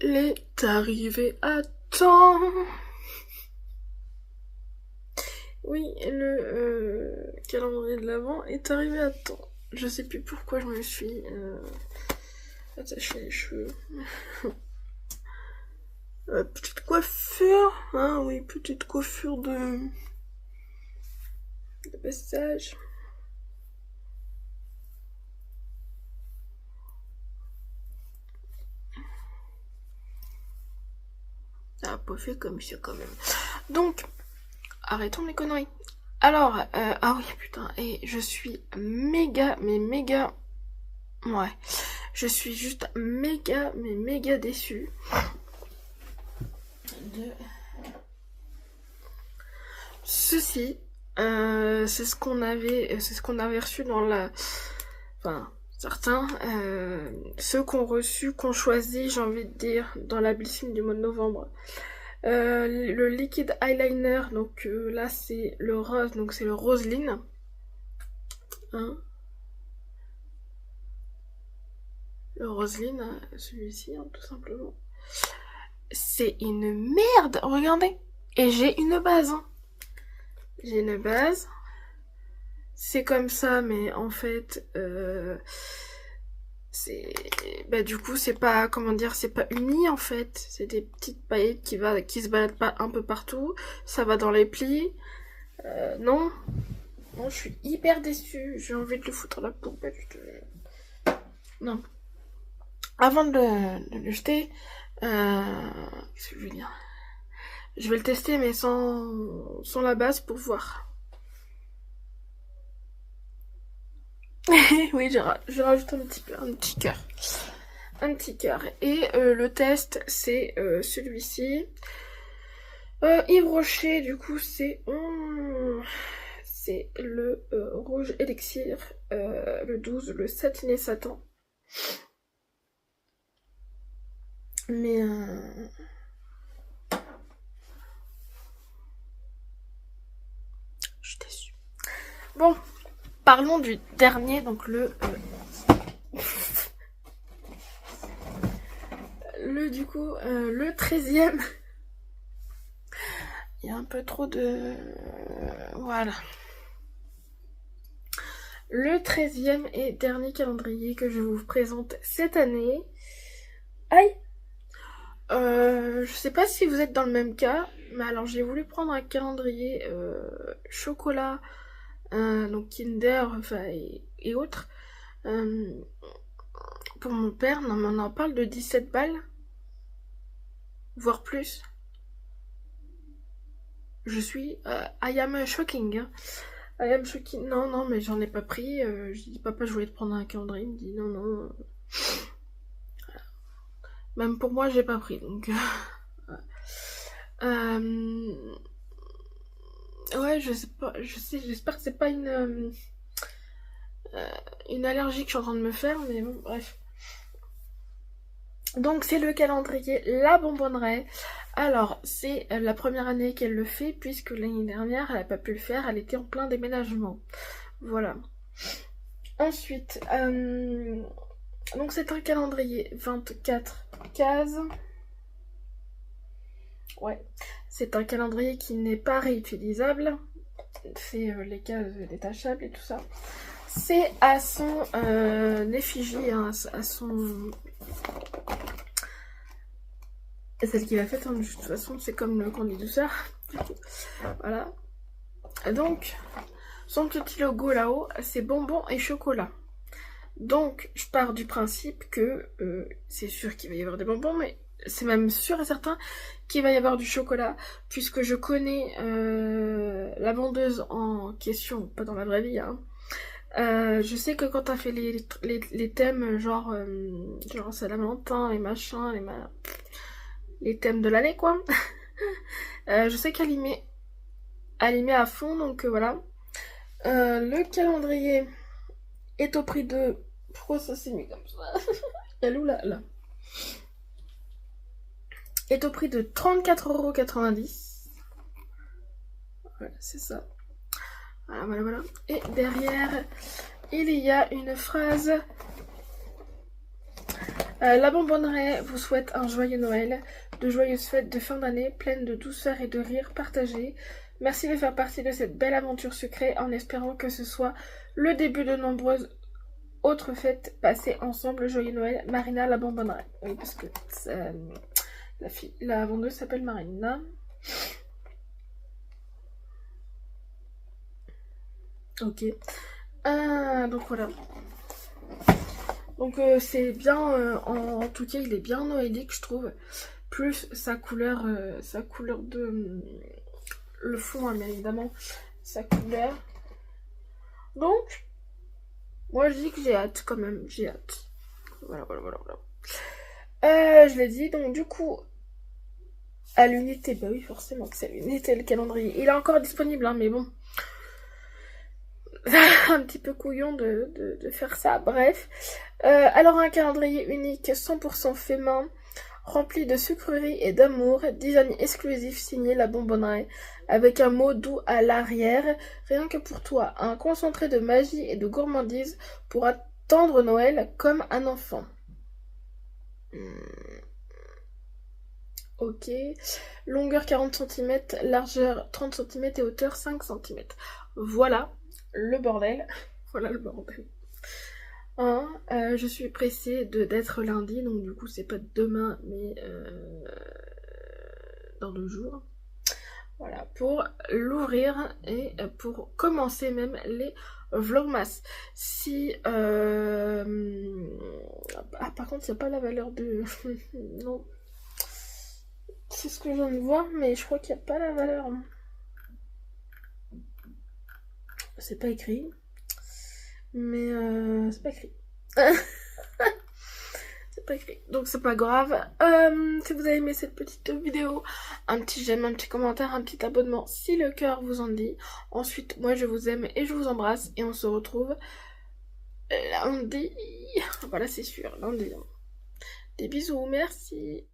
Il est arrivé à temps. Oui, le calendrier de l'Avent est arrivé à temps. Je sais plus pourquoi je me suis attaché les cheveux. Petite coiffure. Ah oui, petite coiffure de passage. Ah, pas fait comme ça quand même. Donc, arrêtons les conneries. Alors, ah oui, putain, et je suis méga, mais méga... Ouais, je suis juste méga, mais méga déçue de ceci. C'est ce qu'on avait reçu dans la... Enfin, certains, ceux qu'on reçu, qu'on choisi, j'ai envie de dire, dans la Blissim du mois de novembre. Le liquid eyeliner, donc là c'est le rose, donc c'est le Roseline. Hein, le Roseline, celui-ci, hein, tout simplement. C'est une merde, regardez. Et j'ai une base. Hein. J'ai une base. C'est comme ça, mais en fait, c'est... Bah du coup, c'est pas, comment dire, c'est pas uni en fait. C'est des petites paillettes qui se baladent pas un peu partout. Ça va dans les plis. Non. Non, je suis hyper déçue. J'ai envie de le foutre à la poubelle. Non. Avant de le jeter, qu'est-ce que je veux dire? Je vais le tester, mais sans la base pour voir. Oui, je rajoute un petit cœur. Un petit cœur. Et le test, c'est celui-ci. Yves Rocher, du coup, c'est le rouge élixir, le 12, le satiné satin. Mais je suis déçue. Bon, parlons du dernier, donc le 13e. Il y a un peu trop de... Voilà. Le 13e et dernier calendrier que je vous présente cette année. Aïe! Je sais pas si vous êtes dans le même cas, mais alors j'ai voulu prendre un calendrier chocolat, donc Kinder, enfin, et autres, pour mon père. Non mais on en parle de 17 balles, voire plus. Je suis... I am shocking. Hein. I am shocking. Non, mais j'en ai pas pris. Je dis, papa, je voulais te prendre un calendrier. Il me dit, non. Même pour moi, j'ai pas pris. Donc... Ouais, je sais pas. J'espère que c'est pas une allergie que je suis en train de me faire. Mais bon, bref. Donc c'est le calendrier La Bonbonnerie. Alors c'est la première année qu'elle le fait puisque l'année dernière elle n'a pas pu le faire, elle était en plein déménagement. Voilà. Ensuite, donc c'est un calendrier 24 cases. Ouais, c'est un calendrier qui n'est pas réutilisable. C'est les cases détachables et tout ça. C'est à son effigie, hein, à son... Celle qui l'a faite, hein, de toute façon, c'est comme le Candy Douceur. Voilà. Donc, son petit logo là-haut, c'est bonbons et chocolat. Donc, je pars du principe que c'est sûr qu'il va y avoir des bonbons, mais c'est même sûr et certain qu'il va y avoir du chocolat, puisque je connais la vendeuse en question, pas dans la vraie vie, hein. Je sais que quand t'as fait les thèmes, genre Saint-Valentin, les machins, les thèmes de l'année, quoi. Je sais qu'elle y met à fond, donc voilà. Le calendrier est au prix de... Pourquoi ça s'est mis comme ça? Elle est où là? Est au prix de 34,90 €. Voilà, c'est ça. Voilà. Et derrière, il y a une phrase La bonbonnerie vous souhaite un joyeux Noël, de joyeuses fêtes de fin d'année, pleines de douceur et de rire partagés. Merci de faire partie de cette belle aventure sucrée en espérant que ce soit le début de nombreuses autre fête passée ensemble. Joyeux Noël, Marina la bonbonnerie. Oui, parce que la vendeuse s'appelle Marina. Ok. Donc voilà. Donc c'est bien, en tout cas il est bien noélique je trouve. Plus sa couleur de... le fond hein, bien évidemment, sa couleur. Donc... moi je dis que j'ai hâte quand même, j'ai hâte. Voilà. Je l'ai dit, donc du coup, à l'unité, bah oui forcément que c'est l'unité, le calendrier. Il est encore disponible, hein, mais bon. Un petit peu couillon de faire ça, bref. Alors un calendrier unique 100% fait main, rempli de sucreries et d'amour, design exclusif signé La Bonbonnerie, avec un mot doux à l'arrière, rien que pour toi, un concentré de magie et de gourmandise pour attendre Noël comme un enfant. Ok, longueur 40 cm, largeur 30 cm et hauteur 5 cm. Voilà le bordel. Voilà le bordel. Hein, je suis pressée d'être lundi, donc du coup c'est pas demain mais dans 2 jours. Voilà, pour l'ouvrir et pour commencer même les vlogmas. Si... Ah par contre il n'y a pas la valeur de... non. C'est ce que je viens de voir, mais je crois qu'il n'y a pas la valeur. C'est pas écrit. Mais c'est pas écrit. C'est pas écrit. Donc c'est pas grave. Si vous avez aimé cette petite vidéo, un petit j'aime, un petit commentaire, un petit abonnement si le cœur vous en dit. Ensuite, moi je vous aime et je vous embrasse. Et on se retrouve lundi. Voilà, c'est sûr, lundi. Des bisous, merci.